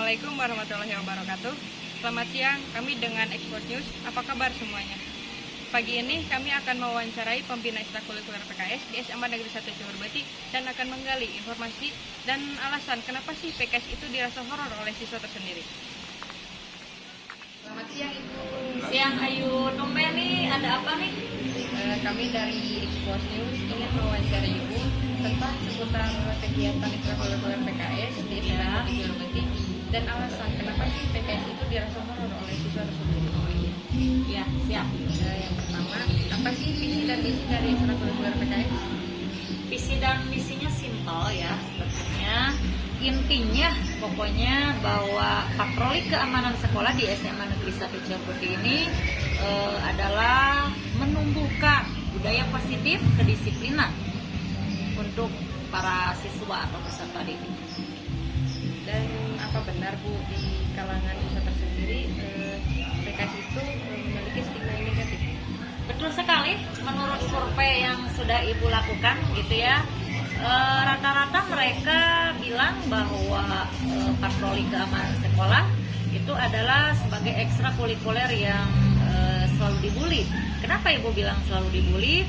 Assalamualaikum warahmatullahi wabarakatuh. Selamat siang, kami dengan Expos News. Apa kabar semuanya? Pagi ini kami akan mewawancarai pembina ekstrakurikuler PKS di SMA Negeri 1 Ciurbeti dan akan menggali informasi dan alasan kenapa sih PKS itu dirasa horor oleh siswa tersendiri. Selamat siang Ibu. Siang Ayu, tumben nih ada apa nih? Kami dari Expos News ingin mewawancarai Ibu tentang seputar kegiatan ekstrakurikuler PKS di SMA Negeri Ciurbeti dan alasan kenapa sih PKS itu dirasa horor oleh siswa tersendiri. Ya, siap. Yang pertama, apa sih visi dan misi dari ekstrakurikuler PKS? Visi dan misinya simpel ya sebetulnya. Intinya pokoknya bahwa patroli keamanan sekolah di SMA Negeri 1 Ciurbeti ini adalah menumbuhkan budaya positif kedisiplinan untuk para siswa atau peserta didik. Dan apa benar Bu, di kalangan siswa tersendiri PKS itu memiliki stigma yang negatif? Betul sekali, menurut survei yang sudah Ibu lakukan gitu ya, rata-rata mereka bilang bahwa patroli keamanan sekolah itu adalah sebagai ekstrakurikuler yang selalu dibully. Kenapa Ibu bilang selalu dibully?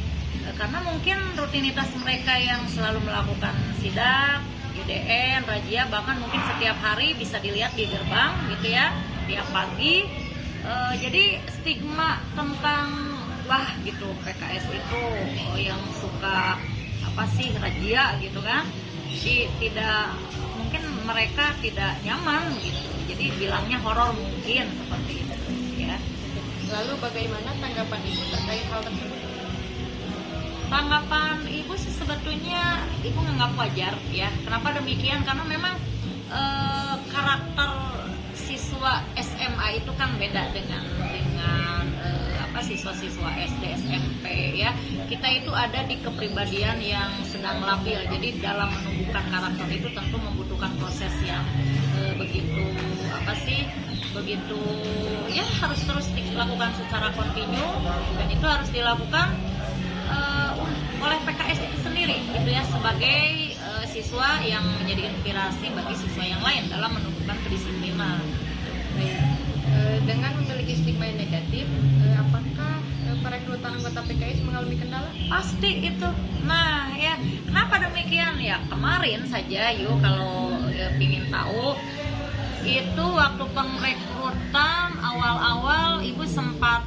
Karena mungkin rutinitas mereka yang selalu melakukan sidak, UDN, razia, bahkan mungkin setiap hari bisa dilihat di gerbang gitu ya, tiap pagi. Jadi stigma tentang wah gitu PKS itu yang suka apa sih razia gitu kan, jadi tidak, mungkin mereka tidak nyaman gitu, jadi bilangnya horor mungkin seperti itu ya. Lalu bagaimana tanggapan Ibu terkait hal tersebut? Tanggapan Ibu sih sebetulnya Ibu menganggap wajar ya. Kenapa demikian? Karena memang karakter siswa SMA itu kan beda dengan siswa-siswa SD, SMP ya. Kita itu ada di kepribadian yang sedang labil. Jadi dalam menumbuhkan karakter itu tentu membutuhkan proses yang begitu ya, harus terus dilakukan secara kontinu, dan itu harus dilakukan oleh PKS itu sendiri gitu ya, sebagai siswa yang menjadi inspirasi bagi siswa yang lain dalam menumbuhkan kedisiplinan. Dengan memiliki stigma yang negatif, apakah perekrutan anggota PKS mengalami kendala? Pasti itu. Nah ya, kenapa demikian ya? Kemarin saja yuk kalau ingin tahu, itu waktu pengrekrutan awal-awal Ibu sempat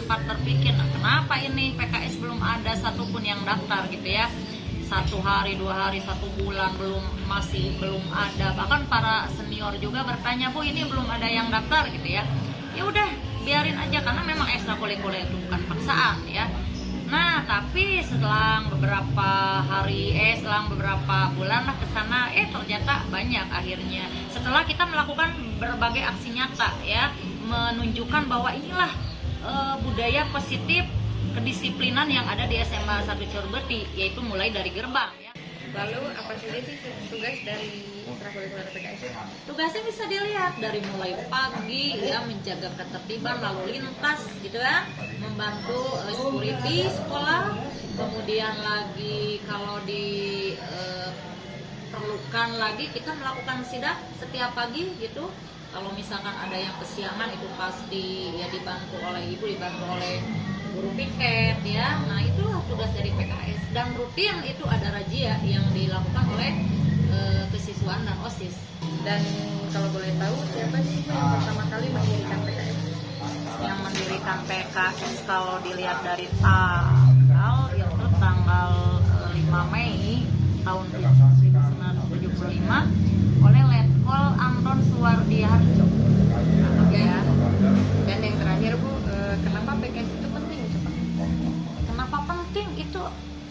terpikir, nah, kenapa ini PKS belum ada satupun yang daftar gitu ya. 1 hari, 2 hari, 1 bulan masih belum ada. Bahkan para senior juga bertanya, Bu ini belum ada yang daftar gitu ya. Ya udah biarin aja, karena memang ekstrakurikuler itu bukan paksaan ya. Nah tapi selang beberapa bulan lah kesana, ternyata banyak akhirnya. Setelah kita melakukan berbagai aksi nyata ya, menunjukkan bahwa inilah budaya positif kedisiplinan yang ada di SMA 1 Ciurbeti, yaitu mulai dari gerbang ya. Lalu apa saja sih tugas dari ekstrakurikuler PKS? Tugasnya bisa dilihat dari mulai pagi ya, menjaga ketertiban lalu lintas gitu ya, membantu security sekolah, kemudian lagi kalau diperlukan lagi kita melakukan sidak setiap pagi gitu. Kalau misalkan ada yang kesiangan itu pasti ya dibantu oleh Ibu, dibantu oleh guru piket ya. Nah itulah tugas dari PKS, dan rutin itu ada razia yang dilakukan oleh kesiswaan dan OSIS. Dan kalau boleh tahu, siapa sih yang pertama kali mendirikan PKS? Yang mendirikan PKS kalau dilihat dari tanggal itu tanggal 5 Mei tahun 1975 oleh Letkol Anton Suwardiharjo ya. Dan yang terakhir Bu, kenapa PKS itu penting? Kenapa penting itu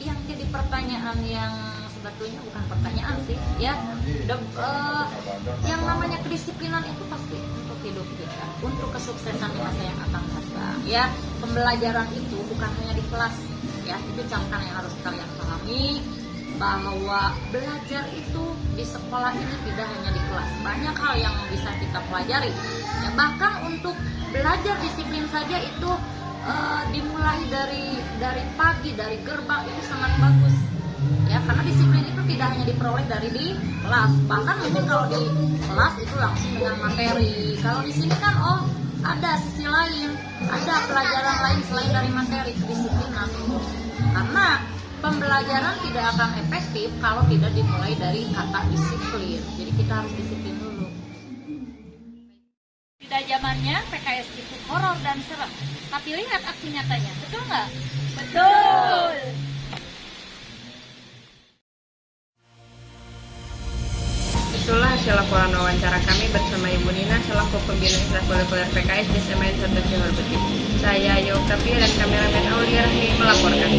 yang jadi pertanyaan yang sebetulnya bukan pertanyaan sih ya. Yang namanya kedisiplinan itu pasti untuk hidup kita, untuk kesuksesan di masa yang akan datang ya. Pembelajaran itu bukan hanya di kelas ya, itu camkan yang harus kalian pahami, bahwa belajar itu di sekolah ini tidak hanya di kelas, banyak hal yang bisa kita pelajari ya. Bahkan untuk belajar disiplin saja itu dimulai dari pagi, dari gerbang, itu sangat bagus Ya, karena disiplin itu tidak hanya diperoleh dari di kelas, bahkan mungkin kalau di kelas itu langsung dengan materi. Kalau di sini kan ada sisi lain, ada pelajaran lain selain dari materi, kedisiplinan. Karena pembelajaran tidak akan efektif kalau tidak dimulai dari kata disiplin. Jadi kita harus disiplin dulu. Pada zamannya PKS itu horor dan serem, tapi lihat aksi nyatanya, betul nggak? Betul. Itulah hasil laporan wawancara kami bersama Ibu Nina selaku pembina ekstrakurikuler PKS di SMA 1 Johor Betty. Saya Yoktavia dan kameramen Aulia Rahmi melaporkan.